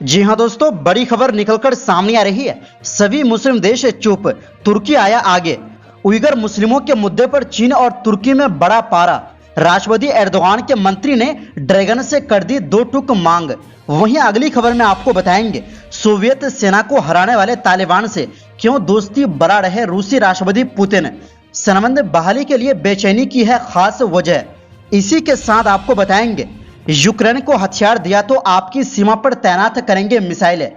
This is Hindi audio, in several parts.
जी हां दोस्तों, बड़ी खबर निकलकर सामने आ रही है। सभी मुस्लिम देश चुप, तुर्की आया आगे। उइगर मुस्लिमों के मुद्दे पर चीन और तुर्की में बड़ा पारा। राष्ट्रपति एर्दोगान के मंत्री ने ड्रैगन से कर दी दो टूक मांग। वहीं अगली खबर में आपको बताएंगे, सोवियत सेना को हराने वाले तालिबान से क्यों दोस्ती बना रहे रूसी राष्ट्रपति पुतिन। संबंध बहाली के लिए बेचैनी की है खास वजह। इसी के साथ आपको बताएंगे, यूक्रेन को हथियार दिया तो आपकी सीमा पर तैनात करेंगे मिसाइलें,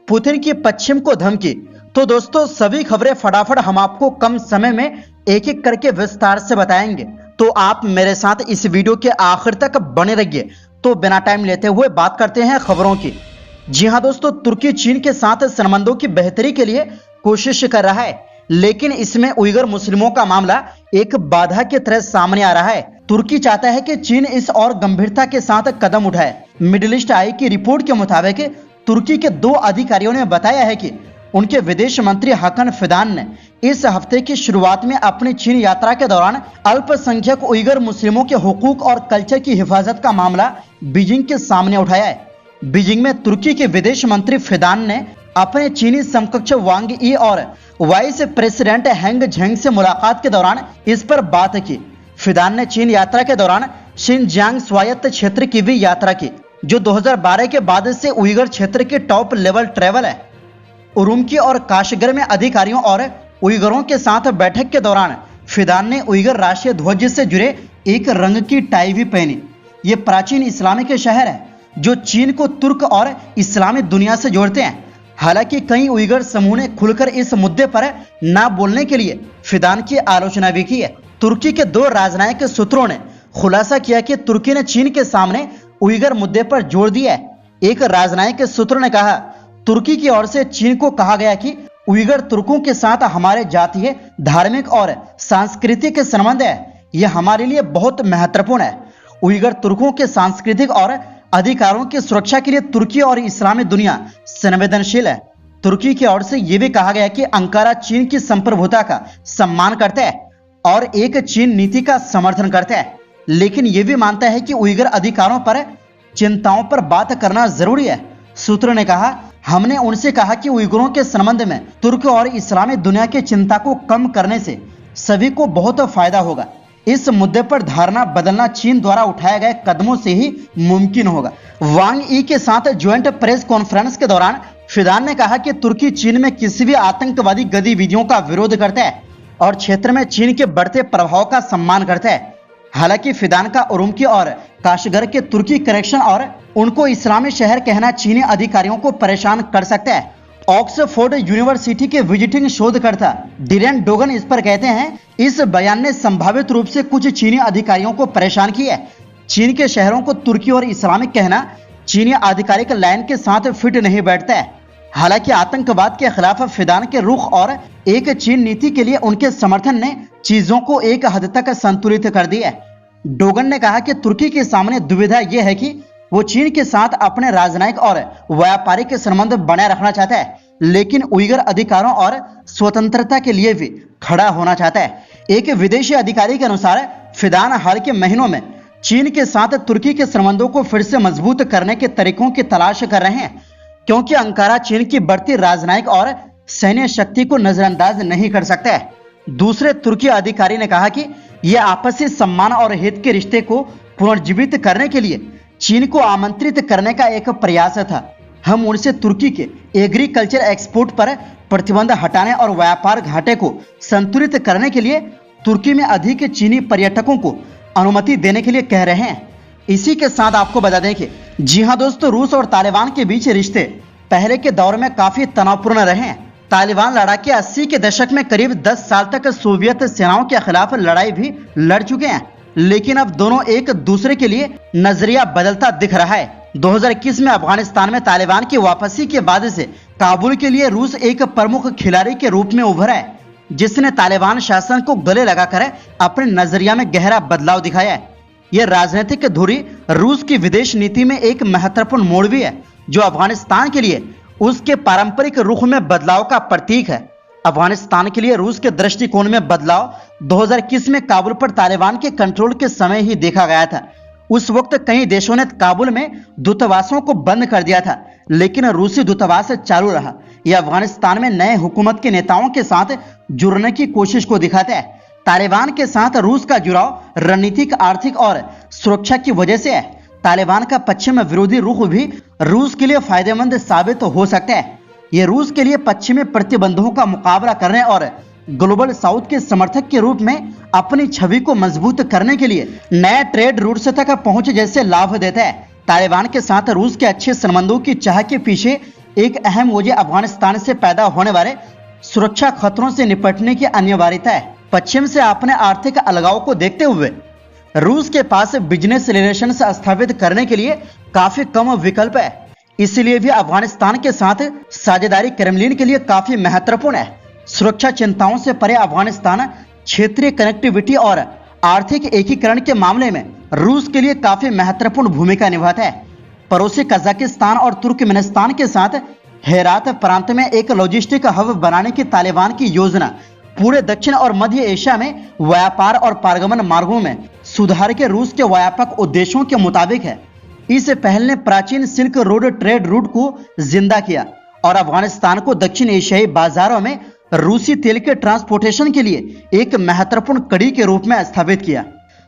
पुतिन की पश्चिम को धमकी। तो दोस्तों, सभी खबरें फटाफट हम आपको कम समय में एक एक करके विस्तार से बताएंगे, तो आप मेरे साथ इस वीडियो के आखिर तक बने रहिए। तो बिना टाइम लेते हुए बात करते हैं खबरों की। जी हां दोस्तों, तुर्की चीन के साथ संबंधों की बेहतरी के लिए कोशिश कर रहा है, लेकिन इसमें उइगर मुस्लिमों का मामला एक बाधा की तरह सामने आ रहा है। तुर्की चाहता है कि चीन इस और गंभीरता के साथ कदम उठाए। मिडिल ईस्ट आई की रिपोर्ट के मुताबिक तुर्की के दो अधिकारियों ने बताया है कि उनके विदेश मंत्री हाकन फिदान ने इस हफ्ते की शुरुआत में अपनी चीन यात्रा के दौरान अल्पसंख्यक उइगर मुस्लिमों के हुकूक और कल्चर की हिफाजत का मामला बीजिंग के सामने उठाया है। बीजिंग में तुर्की के विदेश मंत्री फिदान ने अपने चीनी समकक्ष वांग ई और वाइस प्रेसिडेंट हैंग झेंग से मुलाकात के दौरान इस पर बात की। फिदान ने चीन यात्रा के दौरान शिनजियांग स्वायत्त क्षेत्र की भी यात्रा की, जो 2012 के बाद से उइगर क्षेत्र के टॉप लेवल ट्रैवल है। उरुमकी और काशगर में अधिकारियों और उइगरों के साथ बैठक के दौरान फिदान ने उइगर राष्ट्रीय ध्वज से जुड़े एक रंग की टाई भी पहनी। ये प्राचीन इस्लामिक शहर है जो चीन को तुर्क और इस्लामी दुनिया से जोड़ते हैं। हालांकि कई उइगर समूह ने खुलकर इस मुद्दे पर ना बोलने के लिए फिदान की आलोचना भी की है। तुर्की के दो राजनयिक सूत्रों ने खुलासा किया कि तुर्की ने चीन के सामने उइगर मुद्दे पर जोर दिया है। एक राजनयिक सूत्र ने कहा, तुर्की की ओर से चीन को कहा गया कि उइगर तुर्कों के साथ हमारे जातीय, धार्मिक और सांस्कृतिक संबंध है। यह हमारे लिए बहुत महत्वपूर्ण है। उइगर तुर्कों के सांस्कृतिक और अधिकारों की सुरक्षा के लिए तुर्की और इस्लामी दुनिया संवेदनशील है। तुर्की की ओर से यह भी कहा गया कि अंकारा चीन की संप्रभुता का सम्मान करता है और एक चीन नीति का समर्थन करता है, लेकिन यह भी मानता है कि उइगर अधिकारों पर चिंताओं पर बात करना जरूरी है। सूत्र ने कहा, हमने उनसे कहा कि उइगरों के संबंध में तुर्क और इस्लामी दुनिया की चिंता को कम करने से सभी को बहुत फायदा होगा। इस मुद्दे पर धारणा बदलना चीन द्वारा उठाए गए कदमों से ही मुमकिन होगा। वांग ई के साथ ज्वाइंट प्रेस कॉन्फ्रेंस के दौरान फिदान ने कहा कि तुर्की चीन में किसी भी आतंकवादी गतिविधियों का विरोध करता है और क्षेत्र में चीन के बढ़ते प्रभाव का सम्मान करता है। हालांकि फिदान का उरुमकी और काशगर के तुर्की कनेक्शन और उनको इस्लामी शहर कहना चीनी अधिकारियों को परेशान कर सकता है। ऑक्सफोर्ड यूनिवर्सिटी के विजिटिंग शोधकर्ता डिरेन डोगन इस पर कहते हैं, इस बयान ने संभावित रूप से कुछ चीनी अधिकारियों को परेशान किया है। चीन के शहरों को तुर्की और इस्लामिक कहना चीनी आधिकारिक लाइन के साथ फिट नहीं बैठता है। हालांकि आतंकवाद के खिलाफ फिदान के रुख और एक चीन नीति के लिए उनके समर्थन ने चीजों को एक हद तक संतुलित कर दिया है। डोगन ने कहा कि तुर्की के सामने दुविधा यह है कि वो चीन के साथ अपने राजनयिक और व्यापारिक संबंध बनाए रखना चाहता है, लेकिन उइगर अधिकारों और स्वतंत्रता के लिए भी खड़ा होना चाहता है। एक विदेशी अधिकारी के अनुसार फिदान हाल के महीनों में चीन के साथ तुर्की के संबंधों को फिर से मजबूत करने के तरीकों की तलाश कर रहे हैं, क्योंकि अंकारा चीन की बढ़ती राजनयिक और सैन्य शक्ति को नजरअंदाज नहीं कर सकता है। दूसरे तुर्की अधिकारी ने कहा कि यह आपसी सम्मान और हित के रिश्ते को पुनर्जीवित करने के लिए चीन को आमंत्रित करने का एक प्रयास था। हम उनसे तुर्की के एग्रीकल्चर एक्सपोर्ट पर प्रतिबंध हटाने और व्यापार घाटे को संतुलित करने के लिए तुर्की में अधिक चीनी पर्यटकों को अनुमति देने के लिए कह रहे हैं। इसी के साथ आपको बता दें कि जी हां दोस्तों, रूस और तालिबान के बीच रिश्ते पहले के दौर में काफी तनावपूर्ण रहे हैं। तालिबान लड़ाके 80 के दशक में करीब 10 साल तक सोवियत सेनाओं के खिलाफ लड़ाई भी लड़ चुके हैं, लेकिन अब दोनों एक दूसरे के लिए नजरिया बदलता दिख रहा है। 2021 में अफगानिस्तान में तालिबान की वापसी के बाद से काबुल के लिए रूस एक प्रमुख खिलाड़ी के रूप में उभरा है, जिसने तालिबान शासन को गले लगाकर अपने नजरिया में गहरा बदलाव दिखाया है। यह राजनीतिक धुरी रूस की विदेश नीति में एक महत्वपूर्ण मोड़ भी है, जो अफगानिस्तान के लिए उसके पारंपरिक रुख में बदलाव का प्रतीक है। अफगानिस्तान के लिए रूस के दृष्टिकोण में बदलाव 2021 में काबुल पर तालिबान के कंट्रोल के समय ही देखा गया था। उस वक्त कई देशों ने काबुल में दूतावासों को बंद कर दिया था, लेकिन रूसी दूतावास चालू रहा। यह अफगानिस्तान में नए हुकूमत के नेताओं के साथ जुड़ने की कोशिश को दिखाता है। तालिबान के साथ रूस का जुड़ाव रणनीतिक, आर्थिक और सुरक्षा की वजह से है। तालिबान का पश्चिम विरोधी रुख भी रूस के लिए फायदेमंद साबित हो सकता है। यह रूस के लिए पश्चिमी प्रतिबंधों का मुकाबला करने और ग्लोबल साउथ के समर्थक के रूप में अपनी छवि को मजबूत करने के लिए नया ट्रेड रूट्स तक पहुंच जैसे लाभ देता है। तालिबान के साथ रूस के अच्छे संबंधों की चाह के पीछे एक अहम वजह अफगानिस्तान से पैदा होने वाले सुरक्षा खतरों से निपटने की अनिवार्यता है। पश्चिम से अपने आर्थिक अलगाव को देखते हुए रूस के पास बिजनेस रिलेशन स्थापित करने के लिए काफी कम विकल्प है। इसलिए भी अफगानिस्तान के साथ साझेदारी क्रेमलिन के लिए काफी महत्वपूर्ण है। सुरक्षा चिंताओं से परे अफगानिस्तान क्षेत्रीय कनेक्टिविटी और आर्थिक एकीकरण के मामले में रूस के लिए काफी महत्वपूर्ण भूमिका निभाता है। पड़ोसी कजाकिस्तान और तुर्कमेनिस्तान के साथ हेरात प्रांत में एक लॉजिस्टिक हब बनाने की तालिबान की योजना पूरे दक्षिण और मध्य एशिया में व्यापार और पारगमन मार्गों में सुधार के रूस के व्यापक उद्देश्यों के मुताबिक है। इस पहल ने प्राचीन सिल्क रोड ट्रेड रूट को जिंदा किया और अफगानिस्तान को दक्षिण एशियाई बाजारों में रूसी तेल के ट्रांसपोर्टेशन के लिए एक महत्वपूर्ण कड़ी के रूप में स्थापित किया।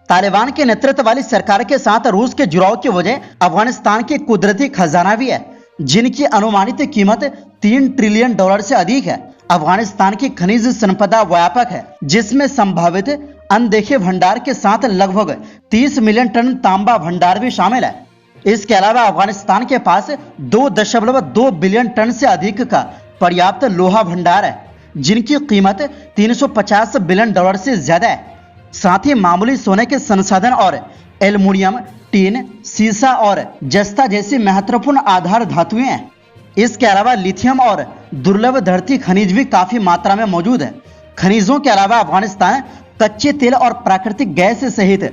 तालिबान के नेतृत्व वाली सरकार के साथ रूस के जुड़ाव की वजह अफगानिस्तान के कुदरती खजाना भी है, जिनकी अनुमानित कीमत $3 ट्रिलियन से अधिक है। अफगानिस्तान की खनिज संपदा व्यापक है, जिसमें संभावित अनदेखे भंडार के साथ लगभग 30 मिलियन टन तांबा भंडार भी शामिल है। इसके अलावा अफगानिस्तान के पास 2.2 बिलियन टन से अधिक का पर्याप्त लोहा भंडार है, जिनकी कीमत $350 बिलियन से ज्यादा है। साथ ही मामूली सोने के संसाधन और एल्युमिनियम, टीन, सीसा और जस्ता जैसी महत्वपूर्ण आधार धातुएं हैं। इसके अलावा लिथियम और दुर्लभ धरती खनिज भी काफी मात्रा में मौजूद है। खनिजों के अलावा अफगानिस्तान कच्चे तेल और प्राकृतिक गैस सहित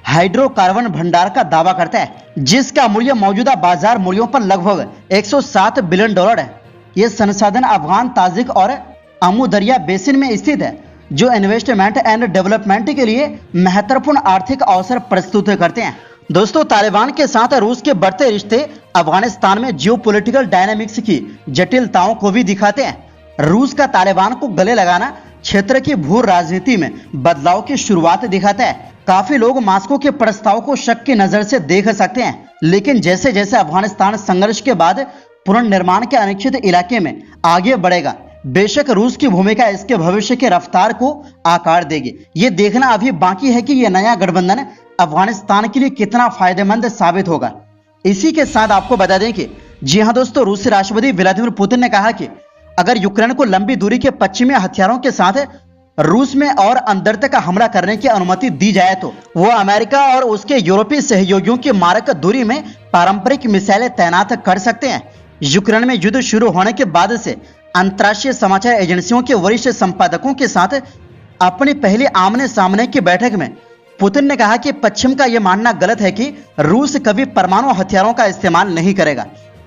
हाइड्रोकार्बन भंडार का दावा करता है, जिसका मूल्य मौजूदा बाजार मूल्यों पर लगभग $107 बिलियन है। ये संसाधन अफगान, ताजिक और अमू दरिया बेसिन में स्थित है, जो इन्वेस्टमेंट एंड डेवलपमेंट के लिए महत्वपूर्ण आर्थिक अवसर प्रस्तुत करते हैं। दोस्तों, तालिबान के साथ रूस के बढ़ते रिश्ते अफगानिस्तान में जियोपॉलिटिकल डायनामिक्स की जटिलताओं को भी दिखाते हैं। रूस का तालिबान को गले लगाना क्षेत्र की भू राजनीति में बदलाव की शुरुआत दिखाता है। काफी लोग मॉस्को के प्रस्ताव को शक की नजर से देख सकते हैं, लेकिन जैसे जैसे अफगानिस्तान संघर्ष के बाद पुनर्निर्माण के अनिश्चित इलाके में आगे बढ़ेगा, बेशक रूस की भूमिका इसके भविष्य के रफ्तार को आकार देगी। ये देखना अभी बाकी है कि यह नया गठबंधन अफगानिस्तान के लिए कितना फायदेमंद साबित होगा। इसी के साथ आपको बता दें कि जी हां दोस्तों, रूसी राष्ट्रपति व्लादिमीर पुतिन ने कहा कि अगर यूक्रेन को लंबी दूरी के पश्चिमी हथियारों के साथ रूस में और अंदर तक हमला करने की अनुमति दी जाए तो वो अमेरिका और उसके यूरोपीय सहयोगियों की मारक दूरी में पारंपरिक मिसाइलें तैनात कर सकते हैं। यूक्रेन में युद्ध शुरू होने के बाद से अंतर्राष्ट्रीय समाचार एजेंसियों के वरिष्ठ संपादकों के साथ अपनी पहली आमने सामने की बैठक में पुतिन ने कहा कि पश्चिम का यह मानना गलत है कि रूस कभी परमाणु हथियारों का इस्तेमाल नहीं करेगा।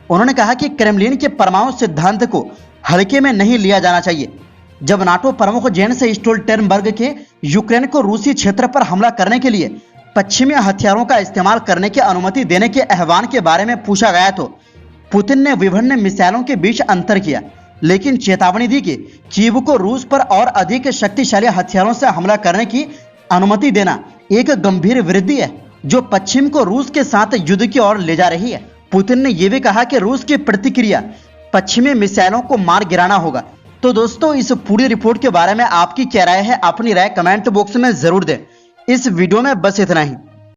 उन्होंने कहा कि क्रेमलिन के परमाणु सिद्धांत को हल्के में नहीं लिया जाना चाहिए। जब नाटो प्रमुख जेन्स स्टोल्टेनबर्ग के यूक्रेन को रूसी क्षेत्र पर हमला करने के लिए पश्चिमी हथियारों का इस्तेमाल करने की अनुमति देने के आह्वान के बारे में पूछा गया तो पुतिन ने विभिन्न मिसाइलों के बीच अंतर किया, लेकिन चेतावनी दी कि कीव को रूस पर और अधिक शक्तिशाली हथियारों से हमला करने की अनुमति देना एक गंभीर वृद्धि है, जो पश्चिम को रूस के साथ युद्ध की ओर ले जा रही है। पुतिन ने यह भी कहा कि रूस की प्रतिक्रिया पश्चिमी मिसाइलों को मार गिराना होगा। तो दोस्तों, इस पूरी रिपोर्ट के बारे में आपकी क्या राय है? अपनी राय कमेंट बॉक्स में जरूर दें। इस वीडियो में बस इतना ही।